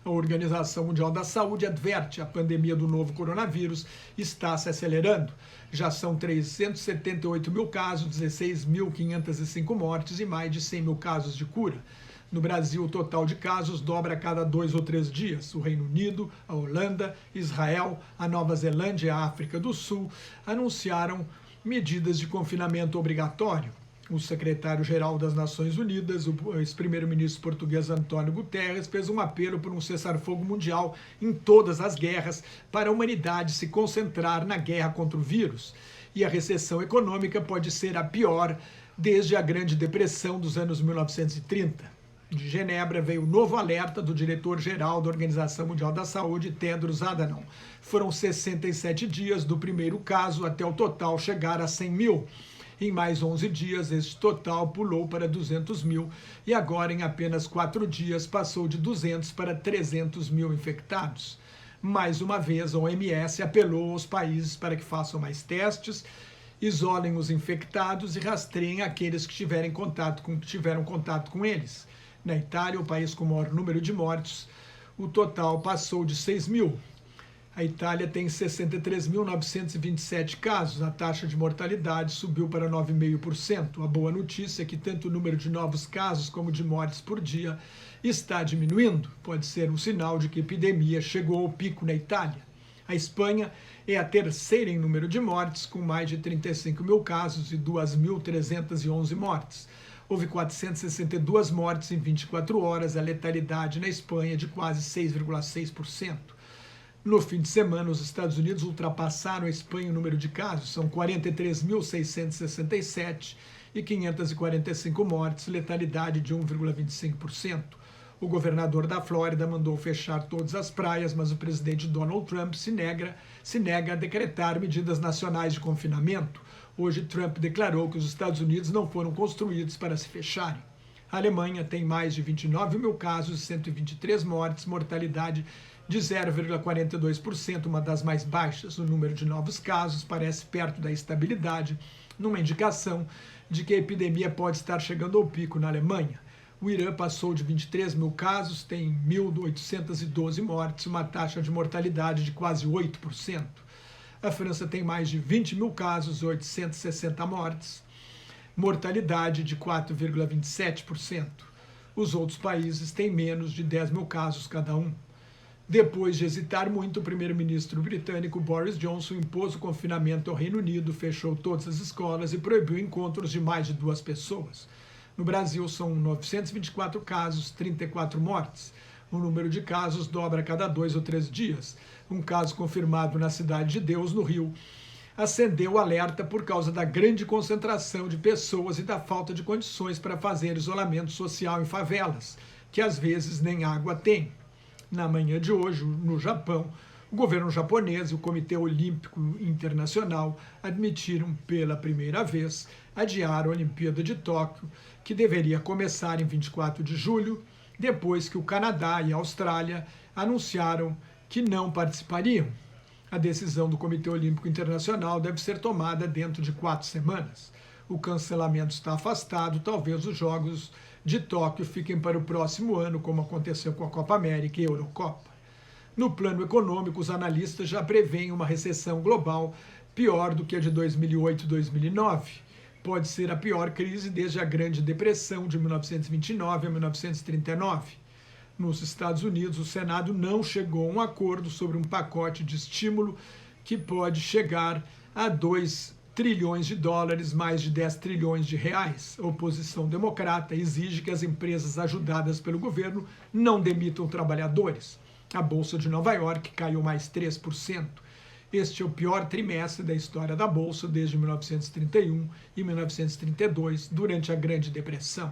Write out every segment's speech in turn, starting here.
A Organização Mundial da Saúde adverte que a pandemia do novo coronavírus está se acelerando. Já são 378 mil casos, 16.505 mortes e mais de 100 mil casos de cura. No Brasil, o total de casos dobra a cada 2 ou 3 dias. O Reino Unido, a Holanda, Israel, a Nova Zelândia e a África do Sul anunciaram medidas de confinamento obrigatório. O secretário-geral das Nações Unidas, o ex-primeiro-ministro português António Guterres, fez um apelo por um cessar-fogo mundial em todas as guerras para a humanidade se concentrar na guerra contra o vírus. E a recessão econômica pode ser a pior desde a Grande Depressão dos anos 1930. De Genebra veio o novo alerta do diretor-geral da Organização Mundial da Saúde, Tedros Adhanom. Foram 67 dias do primeiro caso até o total chegar a 100 mil. Em mais 11 dias, esse total pulou para 200 mil e agora, em apenas 4 dias, passou de 200 para 300 mil infectados. Mais uma vez, a OMS apelou aos países para que façam mais testes, isolem os infectados e rastreiem aqueles que tiveram contato com eles. Na Itália, o país com o maior número de mortes, o total passou de 6 mil. A Itália tem 63.927 casos, a taxa de mortalidade subiu para 9,5%. A boa notícia é que tanto o número de novos casos como de mortes por dia está diminuindo. Pode ser um sinal de que a epidemia chegou ao pico na Itália. A Espanha é a terceira em número de mortes, com mais de 35 mil casos e 2.311 mortes. Houve 462 mortes em 24 horas, a letalidade na Espanha é de quase 6,6%. No fim de semana, os Estados Unidos ultrapassaram a Espanha em número de casos, são 43.667 e 545 mortes, letalidade de 1,25%. O governador da Flórida mandou fechar todas as praias, mas o presidente Donald Trump se nega a decretar medidas nacionais de confinamento. Hoje, Trump declarou que os Estados Unidos não foram construídos para se fecharem. A Alemanha tem mais de 29 mil casos e 123 mortes, mortalidade de 0,42%, uma das mais baixas. O número de novos casos parece perto da estabilidade, numa indicação de que a epidemia pode estar chegando ao pico na Alemanha. O Irã passou de 23 mil casos, tem 1.812 mortes, uma taxa de mortalidade de quase 8%. A França tem mais de 20 mil casos, 860 mortes, mortalidade de 4,27%. Os outros países têm menos de 10 mil casos cada um. Depois de hesitar muito, o primeiro-ministro britânico Boris Johnson impôs o confinamento ao Reino Unido, fechou todas as escolas e proibiu encontros de mais de 2 pessoas. No Brasil, são 924 casos, 34 mortes. O número de casos dobra a cada 2 ou 3 dias. Um caso confirmado na Cidade de Deus, no Rio, acendeu o alerta por causa da grande concentração de pessoas e da falta de condições para fazer isolamento social em favelas, que às vezes nem água tem. Na manhã de hoje, no Japão, o governo japonês e o Comitê Olímpico Internacional admitiram pela primeira vez adiar a Olimpíada de Tóquio, que deveria começar em 24 de julho, depois que o Canadá e a Austrália anunciaram que não participariam. A decisão do Comitê Olímpico Internacional deve ser tomada dentro de 4 semanas. O cancelamento está afastado, talvez os Jogos de Tóquio fiquem para o próximo ano, como aconteceu com a Copa América e a Eurocopa. No plano econômico, os analistas já preveem uma recessão global pior do que a de 2008 e 2009. Pode ser a pior crise desde a Grande Depressão de 1929 a 1939. Nos Estados Unidos, o Senado não chegou a um acordo sobre um pacote de estímulo que pode chegar a 2 trilhões de dólares, mais de 10 trilhões de reais. A oposição democrata exige que as empresas ajudadas pelo governo não demitam trabalhadores. A Bolsa de Nova York caiu mais 3%. Este é o pior trimestre da história da Bolsa desde 1931 e 1932, durante a Grande Depressão.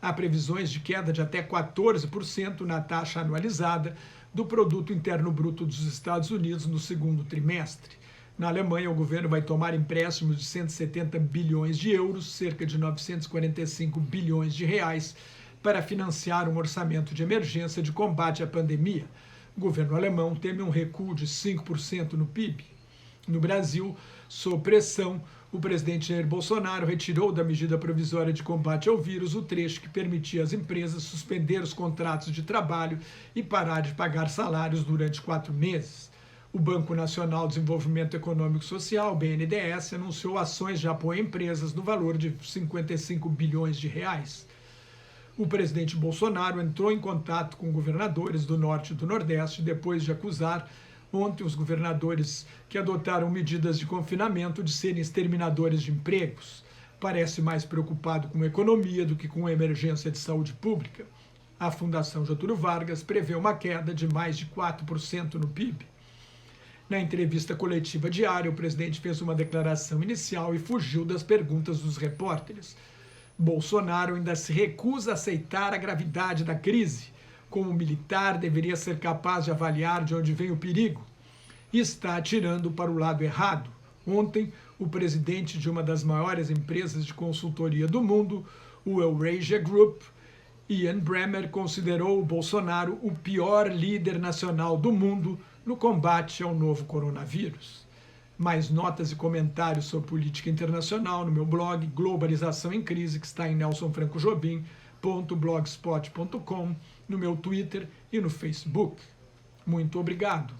Há previsões de queda de até 14% na taxa anualizada do Produto Interno Bruto dos Estados Unidos no segundo trimestre. Na Alemanha, o governo vai tomar empréstimos de 170 bilhões de euros, cerca de 945 bilhões de reais, para financiar um orçamento de emergência de combate à pandemia. O governo alemão teme um recuo de 5% no PIB. No Brasil, sob pressão, o presidente Jair Bolsonaro retirou da medida provisória de combate ao vírus o trecho que permitia às empresas suspender os contratos de trabalho e parar de pagar salários durante 4 meses. O Banco Nacional de Desenvolvimento Econômico e Social, BNDES, anunciou ações de apoio a empresas no valor de 55 bilhões de reais. O presidente Bolsonaro entrou em contato com governadores do Norte e do Nordeste depois de acusar ontem os governadores que adotaram medidas de confinamento de serem exterminadores de empregos. Parece mais preocupado com a economia do que com a emergência de saúde pública. A Fundação Getúlio Vargas prevê uma queda de mais de 4% no PIB. Na entrevista coletiva diária, o presidente fez uma declaração inicial e fugiu das perguntas dos repórteres. Bolsonaro ainda se recusa a aceitar a gravidade da crise. Como militar, deveria ser capaz de avaliar de onde vem o perigo. E está atirando para o lado errado. Ontem, o presidente de uma das maiores empresas de consultoria do mundo, o Eurasia Group, Ian Bremmer, considerou o Bolsonaro o pior líder nacional do mundo no combate ao novo coronavírus. Mais notas e comentários sobre política internacional no meu blog Globalização em Crise, que está em nelsonfrancojobim.blogspot.com, no meu Twitter e no Facebook. Muito obrigado.